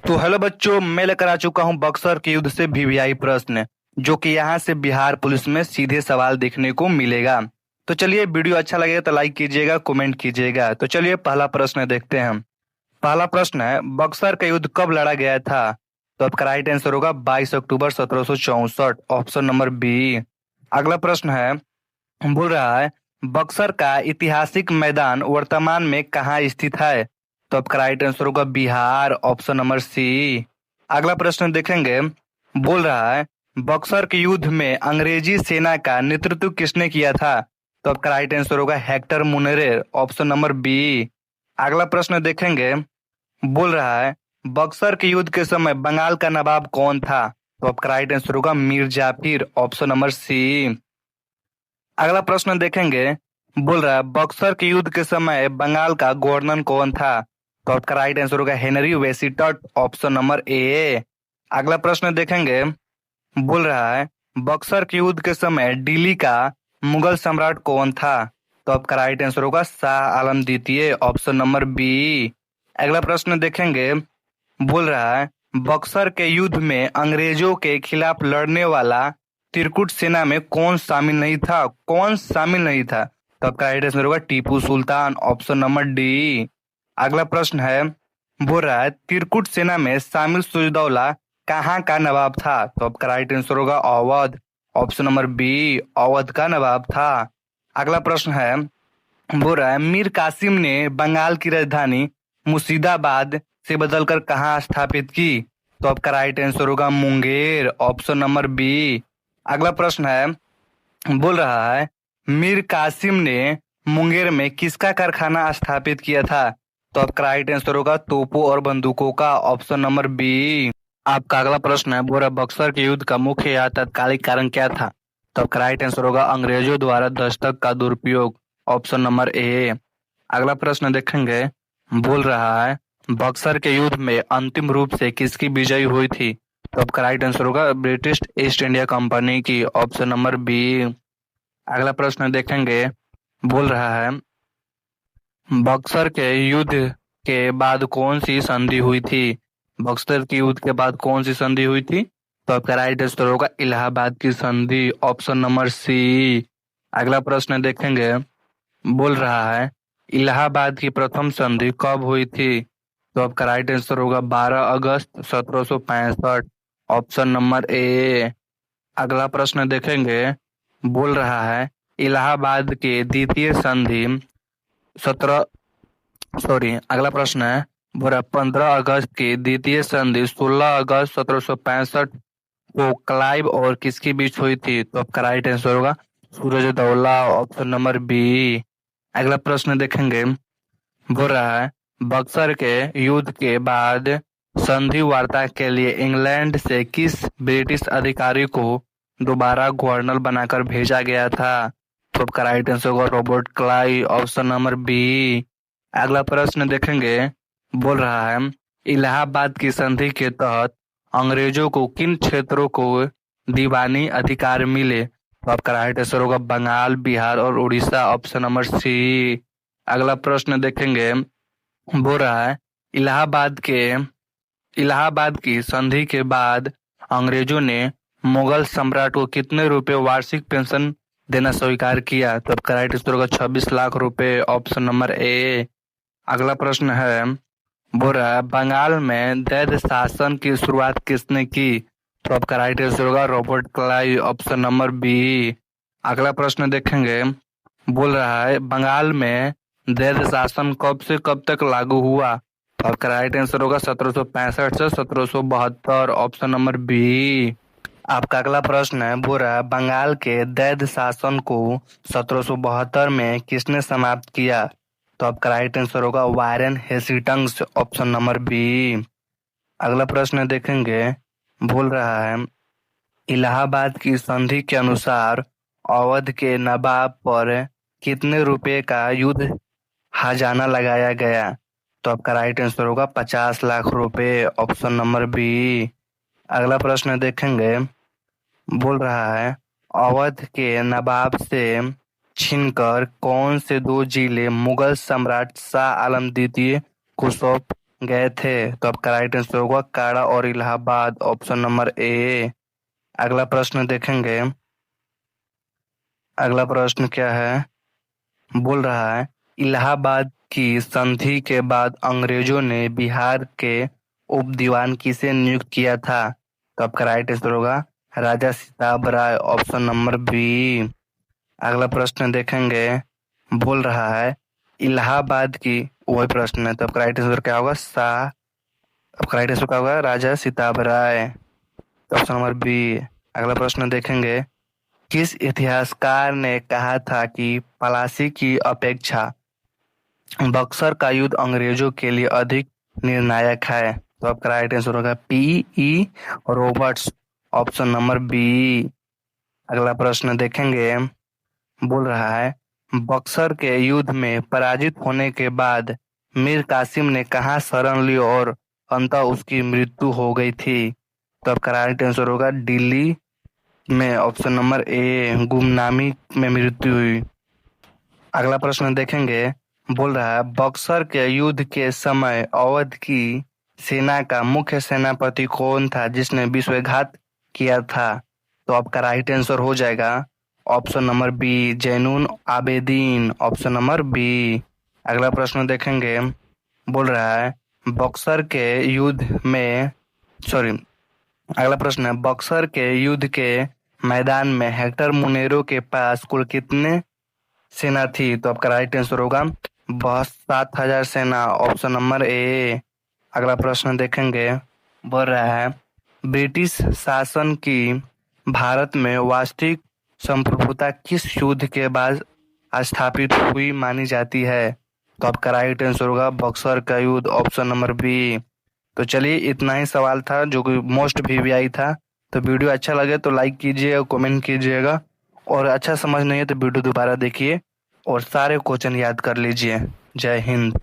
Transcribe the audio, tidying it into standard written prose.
तो हेलो बच्चों, मैं लेकर आ चुका हूं बक्सर के युद्ध से वीवीआई प्रश्न, जो कि यहाँ से बिहार पुलिस में सीधे सवाल देखने को मिलेगा। तो चलिए, वीडियो अच्छा लगेगा तो लाइक कीजिएगा, कमेंट कीजिएगा। तो चलिए पहला प्रश्न देखते हैं। पहला प्रश्न है, बक्सर का युद्ध कब लड़ा गया था? तो आपका राइट आंसर होगा 22 अक्टूबर 1764, ऑप्शन नंबर बी। अगला प्रश्न है, बोल रहा है, बक्सर का ऐतिहासिक मैदान वर्तमान में कहाँ स्थित है? तो आपका राइट आंसर होगा बिहार, ऑप्शन नंबर सी। अगला प्रश्न देखेंगे। बोल रहा है, बक्सर के युद्ध में अंग्रेजी सेना का नेतृत्व किसने किया था? तो आपका राइट आंसर होगा हेक्टर मुनरे, ऑप्शन नंबर बी। अगला प्रश्न देखेंगे। बोल रहा है, बक्सर के युद्ध के समय बंगाल का नवाब कौन था? तो आपका राइट आंसर होगा Mir Jafir, option number C. अगला प्रश्न देखेंगे। बोल रहा है, बक्सर के युद्ध के समय बंगाल का गवर्नर कौन था? तो आपका राइट आंसर होगा हेनरी वेसिटट, ऑप्शन नंबर ए। अगला प्रश्न देखेंगे। बोल रहा है, बक्सर के युद्ध के समय दिल्ली का मुगल सम्राट कौन था? तो आपका राइट आंसर होगा शाह आलम द्वितीय, ऑप्शन नंबर बी। अगला प्रश्न देखेंगे। बोल रहा है, बक्सर के युद्ध में अंग्रेजों के खिलाफ लड़ने वाला त्रिकुट सेना में कौन शामिल नहीं था? कौन शामिल नहीं था? तो आपका राइट आंसर होगा Tipu Sultan, option number D. अगला प्रश्न है। बोल रहा है, त्रिकुट सेना में शामिल सिराजउद्दौला कहाँ का नवाब था? तो आपका राइट आंसर होगा Awadh, option number B, Awadh का नवाब था। अगला प्रश्न है। बोल रहा है, मीर कासिम ने बंगाल की राजधानी मुर्शिदाबाद से बदलकर कहाँ स्थापित की? तो आपका राइट आंसर होगा मुंगेर, ऑप्शन नंबर बी। अगला प्रश्न है। बोल रहा है, मीर कासिम ने मुंगेर में किसका कारखाना स्थापित किया था? तो आपका राइट आंसर होगा तोपों और बंदूकों का, ऑप्शन नंबर बी। आपका अगला प्रश्न है, बोल रहा है, बक्सर के युद्ध का मुख्य या तात्कालिक कारण क्या था? तो आपका राइट आंसर होगा अंग्रेजों द्वारा दस्तक का दुरुपयोग, ऑप्शन नंबर ए। अगला प्रश्न देखेंगे। बोल रहा है, बक्सर के युद्ध में अंतिम रूप से किसकी विजय हुई थी? तो आपका राइट आंसर होगा ब्रिटिश ईस्ट इंडिया कंपनी की, ऑप्शन नंबर बी। अगला प्रश्न देखेंगे। बोल रहा है, बक्सर के युद्ध के बाद कौन सी संधि हुई थी? बक्सर के युद्ध के बाद कौन सी संधि हुई थी? तो आपका राइट आंसर होगा इलाहाबाद की संधि, ऑप्शन नंबर सी। अगला प्रश्न देखेंगे। बोल रहा है, इलाहाबाद की प्रथम संधि कब हुई थी? तो आपका राइट आंसर होगा 12 अगस्त 1765, ऑप्शन नंबर ए। अगला प्रश्न देखेंगे। बोल रहा है, इलाहाबाद के द्वितीय संधि 17 सॉरी अगला प्रश्न है। बोल रहा, 15 अगस्त की द्वितीय संधि 16 अगस्त 1765 को क्लाइव और किसके बीच हुई थी? तो आपका राइट आंसर होगा सिराजउद्दौला, ऑप्शन नंबर बी। अगला प्रश्न देखेंगे। बोल रहा है, बक्सर के युद्ध के बाद संधि वार्ता के लिए इंग्लैंड से किस ब्रिटिश अधिकारी को दोबारा गवर्नर बनाकर भेजा गया था? तो आपका राइट आंसर होगा Robert Clive, option number B. अगला प्रश्न देखेंगे। बोल रहा है, इलाहाबाद की संधि के तहत अंग्रेजों को किन क्षेत्रों को दीवानी अधिकार मिले? तो आपका राइट आंसर होगा बंगाल, बिहार और उड़ीसा, ऑप्शन नंबर सी। अगला प्रश्न देखेंगे। बोल रहा है, इलाहाबाद की संधि के बाद अंग्रेजों ने मुगल सम्राट को कितने रुपए वार्षिक पेंशन देना स्वीकार किया? तो आपका राइट आंसर होगा 26 लाख रुपए, ऑप्शन नंबर ए। अगला प्रश्न है। बोल रहा है, बंगाल में दैध शासन की शुरुआत किसने की? तो आपका राइट आंसर होगा Robert Clive, option number B. अगला प्रश्न देखेंगे। बोल रहा है, बंगाल में दैध शासन कब से कब तक लागू हुआ? तो आपका राइट आंसर होगा 1765 से 1772, ऑप्शन नंबर बी। आपका अगला प्रश्न है। बोल रहा है, बंगाल के दैध शासन को 1772 में किसने समाप्त किया? तो आपका राइट आंसर होगा Warren Hastings, option number B. अगला प्रश्न देखेंगे। बोल रहा है, इलाहाबाद की संधि के अनुसार अवध के नवाब पर कितने रुपए का युद्ध हर्जाना लगाया गया? तो आपका राइट आंसर होगा 50 लाख रुपए, ऑप्शन नंबर बी। अगला प्रश्न देखेंगे। बोल रहा है, अवध के नवाब से छीनकर कौन से दो जिले मुगल सम्राट शाह आलम द्वितीय को सौंप गए थे? तो आपका राइट आंसर होगा काड़ा और इलाहाबाद, ऑप्शन नंबर ए। अगला प्रश्न देखेंगे। अगला प्रश्न क्या है, बोल रहा है इलाहाबाद की संधि के बाद अंग्रेजों ने बिहार के उप दीवान किसे नियुक्त किया था? तो आपका राइट आंसर होगा राजा सिताब राय, ऑप्शन नंबर बी। अगला प्रश्न देखेंगे। बोल रहा है इलाहाबाद की, वही प्रश्न है, तो आपका राइट आंसर क्या होगा? आपका राइट आंसर क्या होगा? राजा सिताब राय, ऑप्शन नंबर बी। अगला प्रश्न देखेंगे। किस इतिहासकार ने कहा था कि पलासी की अपेक्षा बक्सर का युद्ध अंग्रेजों के लिए अधिक निर्णायक है? तो आपका राइट आंसर होगा P.E. Roberts, option number B. अगला प्रश्न देखेंगे। बोल रहा है बक्सर के युद्ध में पराजित होने के बाद मीर कासिम ने कहाँ शरण ली और अंततः उसकी मृत्यु हो गई थी? तो आपका राइट आंसर होगा दिल्ली में, ऑप्शन नंबर ए, गुमनामी में मृत्यु हुई। अगला प्रश्न देखेंगे। बोल रहा है बक्सर के युद्ध के समय अवध की सेना का मुख्य सेनापति कौन था जिसने विश्वासघात किया था? तो आपका राइट आंसर हो जाएगा option number B, Zainul Abedin, option number B. अगला प्रश्न देखेंगे। बोल रहा है बक्सर के युद्ध में, सॉरी, अगला प्रश्न है बक्सर के युद्ध के मैदान में हेक्टर मुनेरो के पास कुल कितने सेना थी? तो आपका राइट आंसर होगा 7,000 सेना, ऑप्शन नंबर ए। अगला प्रश्न देखेंगे। बोल रहा है ब्रिटिश शासन की भारत में वास्तविक संप्रभुता किस युद्ध के बाद स्थापित हुई मानी जाती है? तो आपका राइट आंसर होगा बक्सर का युद्ध, ऑप्शन नंबर बी। तो चलिए, इतना ही सवाल था जो कि मोस्ट वीवीआई था। तो वीडियो अच्छा लगे तो लाइक कीजिएगा, कमेंट कीजिएगा, और अच्छा समझ नहीं है तो वीडियो दोबारा देखिए और सारे क्वेश्चन याद कर लीजिए। जय हिंद।